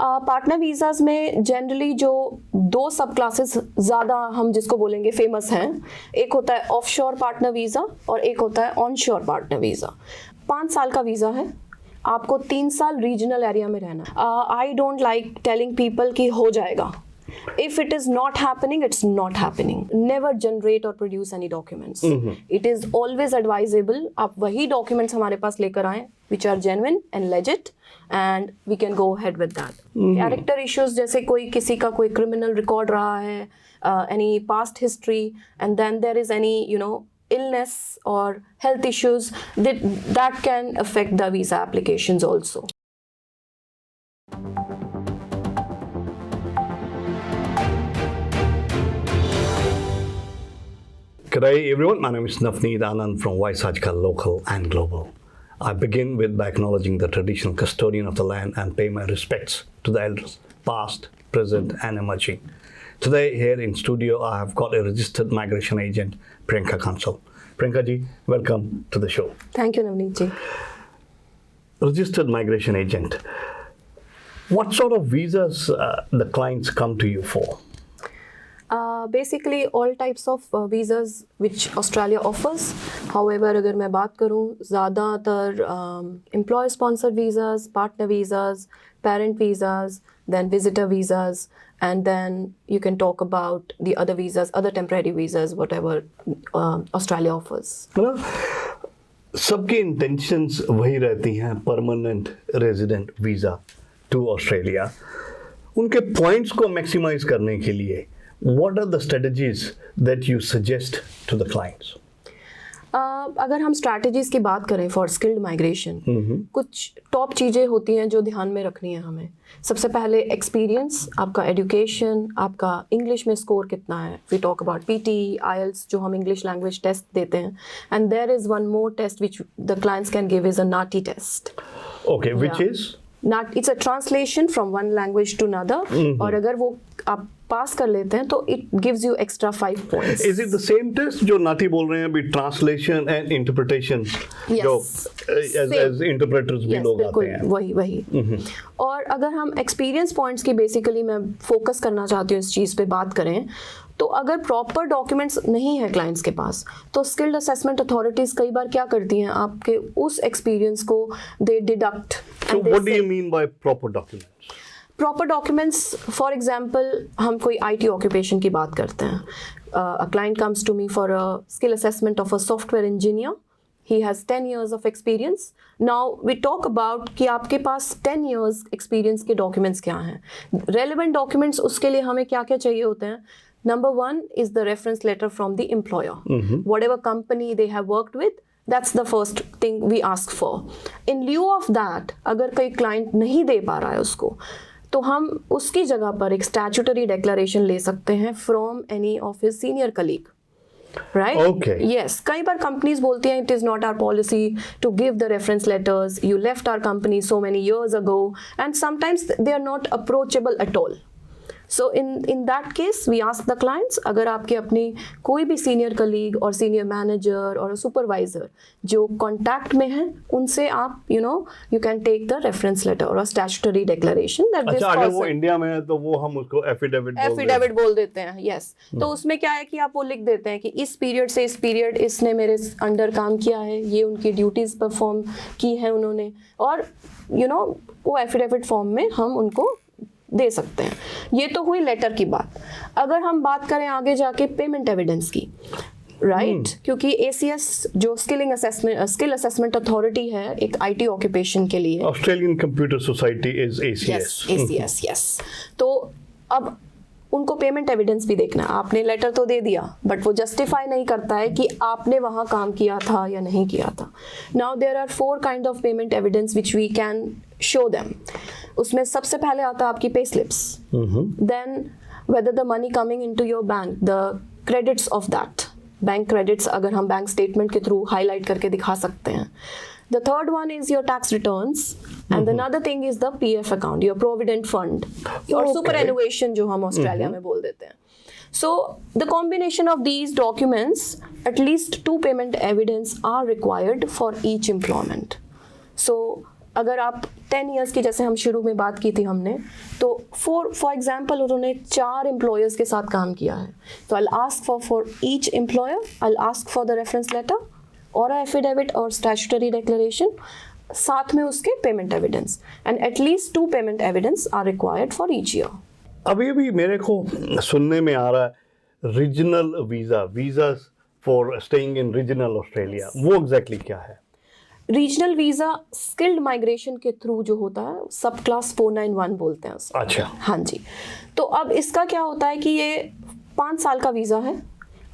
Partner visas में generally जो 2 सब क्लासेस ज़्यादा हम जिसको बोलेंगे फेमस हैं, एक होता है ऑफशोर पार्टनर वीज़ा और एक होता है ऑनशोर पार्टनर वीज़ा। 5 साल का वीज़ा है, आपको 3 साल रीजनल एरिया में रहना। I don't like telling people कि हो जाएगा। If it is not happening, it's not happening. Never generate or produce any documents. It is always advisable आप वही documents हमारे पास लेकर आएं which are genuine and legit, and we can go ahead with that. Character issues जैसे कोई किसी का कोई criminal record रहा है, any past history, and then there is any illness or health issues that can affect the visa applications also. Good day, everyone. My name is Navneet Anand from Aajkal, local and global. I begin with by acknowledging the traditional custodian of the land and pay my respects to the elders, past, present, and emerging. Today, here in studio, I have got a registered migration agent, Priyanka Kansal. Priyanka ji, welcome to the show. Thank you, Navneet ji. Registered migration agent. What sort of visas the clients come to you for? Basically all types of visas which Australia offers. However, अगर मैं बात करूँ ज़्यादातर employer sponsored visas, partner visas, parent visas, then visitor visas, and then you can talk about the other visas, other temporary visas, whatever Australia offers. सबकी intentions वही रहती हैं, permanent resident visa to Australia. उनके points को maximize करने के लिए what are the strategies that you suggest to the clients? अगर हम स्ट्रैटेजीज की बात करें फॉर स्किल्ड माइग्रेशन, कुछ टॉप चीज़ें होती हैं जो ध्यान में रखनी है हमें। सबसे पहले एक्सपीरियंस, आपका एजुकेशन, आपका इंग्लिश में स्कोर कितना है। We talk about PT, IELTS जो हम इंग्लिश लैंग्वेज टेस्ट देते हैं, and there is one more test which the clients can give is a NAATI test. Okay, which is it's a translation from one language to another, और अगर वो आप पास कर लेते हैं तो it gives you extra 5 points. Is it the same test जो नाटी बोल रहे हैं अभी, ट्रांसलेशन एंड इंटरप्रिटेशन, जो एज इंटरप्रेटर्स भी लोग आते हैं? वही और अगर हम एक्सपीरियंस पॉइंट्स की बेसिकली मैं फोकस करना चाहती हूँ इस चीज़ पे बात करें, तो अगर प्रॉपर डॉक्यूमेंट्स नहीं है क्लाइंट्स के पास, तो स्किल्ड असेसमेंट अथॉरिटीज़ कई बार क्या करती हैं, आपके उस एक्सपीरियंस को they deduct. So what do you mean by proper documents? Proper documents, for example हम कोई IT ऑक्यूपेशन की बात करते हैं। A client comes to me for a skill assessment of a software engineer, he has 10 years of experience. Now we talk about कि आपके पास 10 years experience के डॉक्यूमेंट्स क्या हैं। रेलिवेंट डॉक्यूमेंट्स उसके लिए हमें क्या क्या चाहिए होते हैं। Number 1 is the reference letter from the employer. Whatever company they have worked with, that's the first thing we ask for. In lieu of that, अगर कोई client नहीं दे पा रहा है उसको, तो हम उसकी जगह पर एक statutory declaration ले सकते हैं from any of his senior colleague. Right? Okay. Yes. कई बार companies बोलती हैं it is not our policy to give the reference letters. You left our company so many years ago, and sometimes they are not approachable at all. So in that case we ask the clients, अगर आपके अपनी कोई भी senior colleague और senior manager और supervisor जो contact में हैं, उनसे आप you can take the reference letter और statutory declaration that this person, अगर वो इंडिया में है तो वो हम उसको एफिडेविट बोल देते हैं। यस, तो उसमें क्या है कि आप वो लिख देते हैं कि इस पीरियड से इस पीरियड इसने मेरे अंडर काम किया है, ये उनकी ड्यूटीज परफॉर्म की है उन्होंने, और वो एफिडेविट फॉर्म में हम उनको दे सकते हैं। ये तो हुई लेटर की बात। अगर हम बात करें आगे जाके पेमेंट एविडेंस की, राइट, क्योंकि ACS जो स्किल असेसमेंट अथॉरिटी है एक IT ऑक्यूपेशन के लिए, Australian computer society is ACS। Yes. तो अब उनको पेमेंट एविडेंस भी देखना है। आपने लेटर तो दे दिया, बट वो जस्टिफाई नहीं करता है कि आपने वहाँ काम किया था या नहीं किया था। Now there are 4 kind of payment evidence which we can show them. उसमें सबसे पहले आता है आपकी pay slips, then whether the money coming into your bank, the credits of that, bank credits अगर हम बैंक स्टेटमेंट के थ्रू हाईलाइट करके दिखा सकते हैं। The third one is your tax returns, and another thing is the PF account, your provident fund, your superannuation जो हम Australia में बोल देते हैं। So the combination of these documents, at least 2 payment evidence are required for each employment. So अगर आप 10 years की, जैसे हम शुरू में बात की थी हमने, तो फॉर एग्जांपल उन्होंने 4 एम्प्लॉयर्स के साथ काम किया है, तो I ask for each employer, I ask for the reference letter और एफिडेविट और स्टैट्यूटरी डिक्लेरेशन, साथ में उसके payment evidence, and at least 2 payment evidence are required for each year. अभी भी मेरे को सुनने में आ रहा है regional visa for staying in regional Australia, वो एग्जैक्टली क्या है? रीजनल वीज़ा स्किल्ड माइग्रेशन के थ्रू जो होता है, सब क्लास 491 बोलते हैं उसको. अच्छा. हाँ जी. तो अब इसका क्या होता है कि ये 5 साल का वीज़ा है,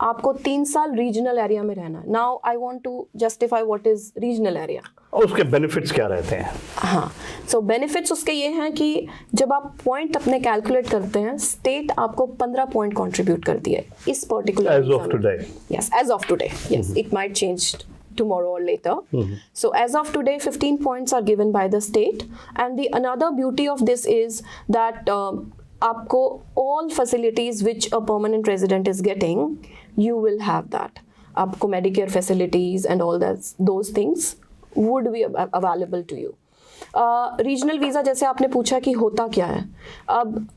आपको 3 साल रीजनल एरिया में रहना है. Now I want to justify what is regional area. और उसके बेनिफिट्स क्या रहते हैं? हाँ, सो बेनिफिट्स उसके ये हैं कि जब आप पॉइंट अपने कैलकुलेट करते हैं, स्टेट आपको 15 पॉइंट कंट्रीब्यूट करती है इस particular. As of today? Yes, as of today. Yes, it might change tomorrow or later. So as of today 15 points are given by the state, and the another beauty of this is that आपको all facilities which a permanent resident is getting, you will have that. आपको Medicare facilities and all that, those things would be available to you. Regional visa, जैसे आपने पूछा कि होता क्या है, अब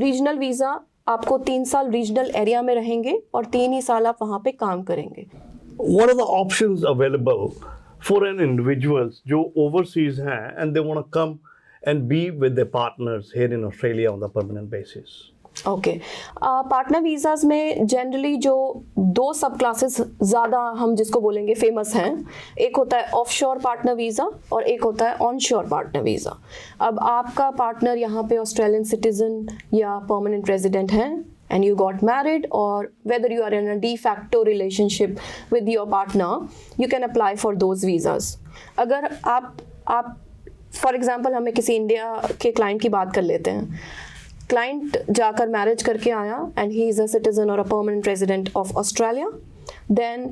रीजनल वीज़ा आपको 3 साल रीजनल एरिया में रहेंगे और 3 ही साल आप वहाँ पे काम करेंगे. What are the options available for an individuals जो overseas हैं and they want to come and be with their partners here in Australia on the permanent basis? Okay, partner visas में जनरली जो 2 सब क्लासेस ज़्यादा हम जिसको बोलेंगे famous हैं, एक होता है ऑफशोर पार्टनर वीज़ा और एक होता है ऑनशोर पार्टनर वीज़ा. अब आपका पार्टनर यहाँ पे ऑस्ट्रेलियन सिटीजन या परमानेंट रेजिडेंट है, and you got married, or whether you are in a de facto relationship with your partner, you can apply for those visas. अगर आप for example हमें किसी इंडिया के क्लाइंट की बात कर लेते हैं, क्लाइंट जाकर मैरिज करके आया and he is a citizen or a permanent resident of Australia, then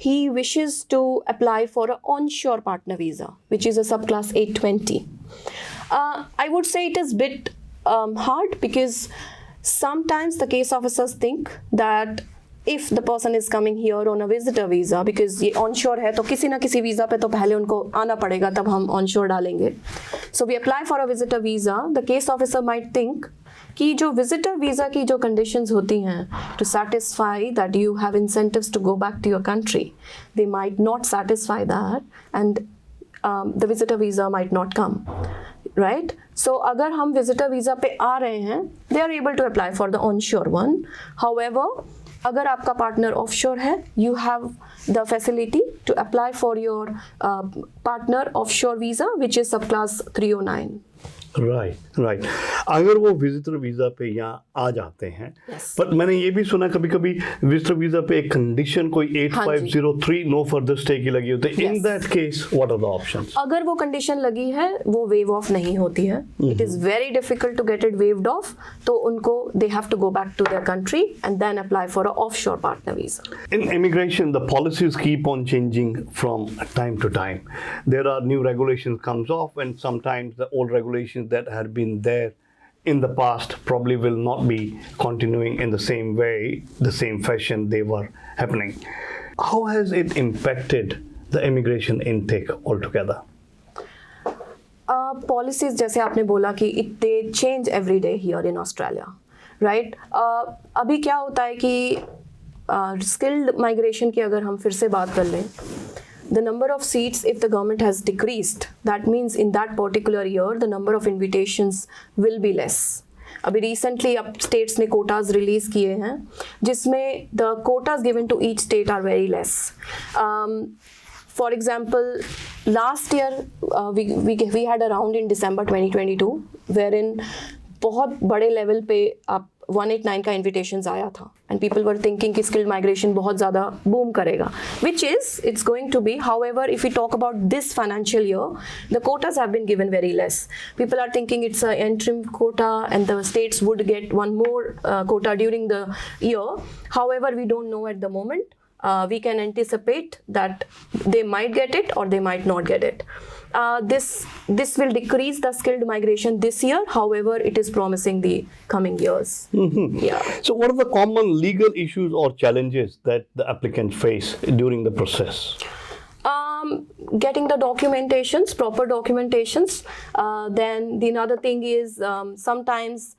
he wishes to apply for a onshore partner visa, which is a subclass 820. I would say it is bit hard, because sometimes the case officers think that if the person is coming here on a visitor visa, because ये onshore है तो किसी ना किसी visa पे तो पहले उनको आना पड़ेगा, तब हम onshore डालेंगे. So we apply for a visitor visa. The case officer might think कि जो visitor visa की जो conditions होती हैं to satisfy that you have incentives to go back to your country, they might not satisfy that, and the visitor visa might not come. Right? So अगर हम visitor visa पे आ रहे हैं, they are able to apply for the onshore one. However, अगर आपका partner offshore है, you have the facility to apply for your partner offshore visa, which is subclass 309. Right. अगर वो विजिटर वीजा पे यहाँ आ जाते हैं, पर मैंने ये भी सुना कभी कभी विजिटर वीजा पे एक कंडीशन कोई 8503 नो फर्दर स्टे की लगी होती है. In that case what are the options? अगर वो कंडीशन लगी है, वो वेव ऑफ नहीं होती है. It is very difficult to get it waived off, तो उनको they have to go back to their country and then apply for a offshore partner visa. In immigration the policies keep on changing from time to time. There are new regulations comes off and sometimes the old regulations that had been there in the past probably will not be continuing in the same way, the same fashion they were happening. How has it impacted the immigration intake altogether? Policies, जैसे आपने बोला कि they change every day here in Australia, right? अभी क्या होता है कि skilled migration की अगर हम फिर से बात कर लें, the number of seats, if the government has decreased, that means in that particular year the number of invitations will be less. अभी recently अब states ने quotas release किए हैं, जिसमें the quotas given to each state are very less. For example, last year we had a round in December 2022 wherein बहुत बड़े level पे आप 189 का इन्विटेशंस आया था, एंड पीपल वर थिंकिंग कि स्किल्ड माइग्रेशन बहुत ज़्यादा बूम करेगा, which is it's going to be. However, if you talk about this financial year, the quotas have been given very less. People are thinking it's a interim quota and the states would get one more quota during the year. However, we don't know at the moment. We can anticipate that they might get it or they might not get it. This will decrease the skilled migration this year. However, it is promising the coming years. Mm-hmm. Yeah. So what are the common legal issues or challenges that the applicants face during the process? Getting the documentations, proper documentations. Then the another thing is sometimes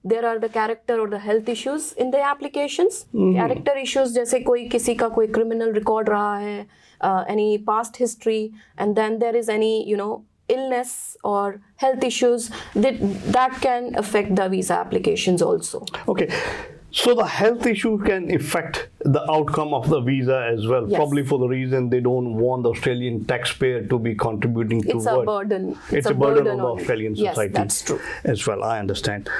there are the character or the health issues in the applications. Character issues जैसे कोई किसी का कोई criminal record रहा है, any past history, and then there is any illness or health issues that can affect the visa applications also. Okay. So the health issue can affect the outcome of the visa as well, Yes. probably for the reason they don't want the Australian taxpayer to be contributing It's towards. a burden. It's a burden on the you. Australian Yes, society. that's true. As well, I understand.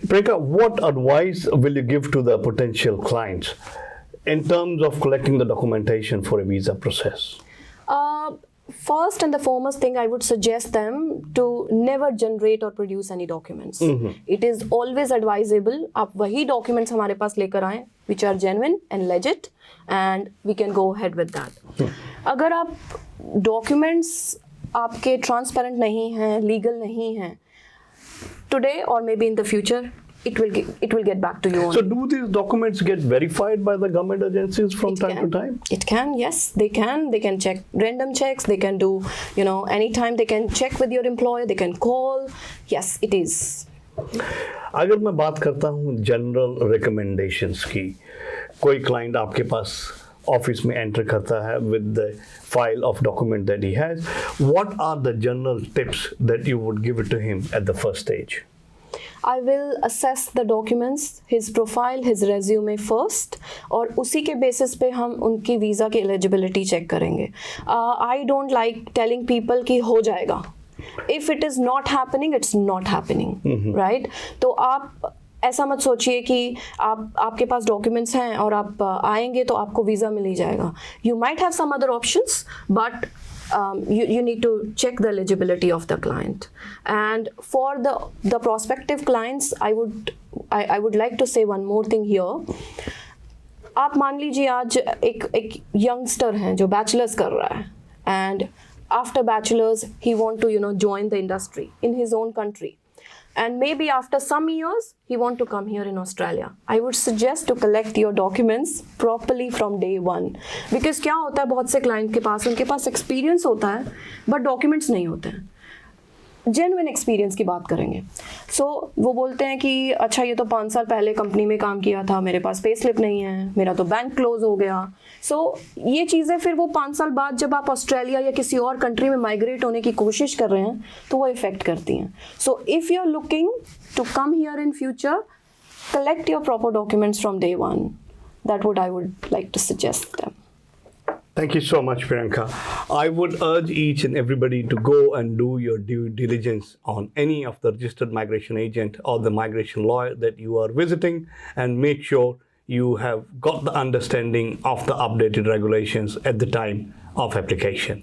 Priyanka, what advice will you give to the potential clients in terms of collecting the documentation for a visa process? First and the foremost thing I would suggest them to never generate or produce any documents. It is always advisable आप वही documents हमारे पास लेकर आएं which are genuine and legit and we can go ahead with that. अगर आप documents आपके transparent नहीं हैं, legal नहीं हैं, today or maybe in the future it will get back to you. So do these documents get verified by the government agencies from time to time? It can, yes, they can. They can check random checks. They can do, anytime they can check with your employer. They can call. Yes, it is. अगर मैं बात करता हूँ general recommendations की, कोई client आपके पास office में enter करता है with the file of document that he has, what are the general tips that you would give it to him at the first stage? I will assess the documents, his profile, his resume first, और उसी के basis पे हम उनकी visa की eligibility check करेंगे. I don't like telling people कि हो जाएगा. If it is not happening, it's not happening, right? तो आप ऐसा मत सोचिए कि आपके पास डॉक्यूमेंट्स हैं और आप आएंगे तो आपको वीज़ा मिल ही जाएगा. You might have some other options, but you need to check the eligibility of the client. And for the prospective clients, I would like to say one more thing here. आप मान लीजिए आज एक youngster है जो bachelor's कर रहा है and after bachelor's he want to join the industry in his own country. And maybe after some years, he want to come here in Australia. I would suggest to collect your documents properly from day one. Because क्या होता है बहुत से client के पास, उनके पास experience होता है, but documents नहीं होते हैं. जेन्युइन एक्सपीरियंस की बात करेंगे. सो वो बोलते हैं कि अच्छा ये तो 5 साल पहले कंपनी में काम किया था, मेरे पास पे स्लिप नहीं है, मेरा तो बैंक क्लोज हो गया. सो ये चीज़ें फिर वो 5 साल बाद जब आप ऑस्ट्रेलिया या किसी और कंट्री में माइग्रेट होने की कोशिश कर रहे हैं तो वो इफेक्ट करती हैं. So if you are looking to come here in future, collect your proper documents from day one. That would I would like to suggest them. Thank you so much, Priyanka. I would urge each and everybody to go and do your due diligence on any of the registered migration agent or the migration lawyer that you are visiting, and make sure you have got the understanding of the updated regulations at the time of application.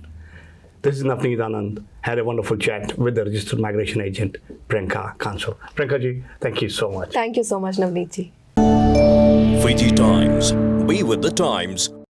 This is Navneet Anand. Had a wonderful chat with the registered migration agent, Priyanka Kansal. Priyanka ji, thank you so much. Thank you so much, Navneet ji. Fiji Times. Be with the times.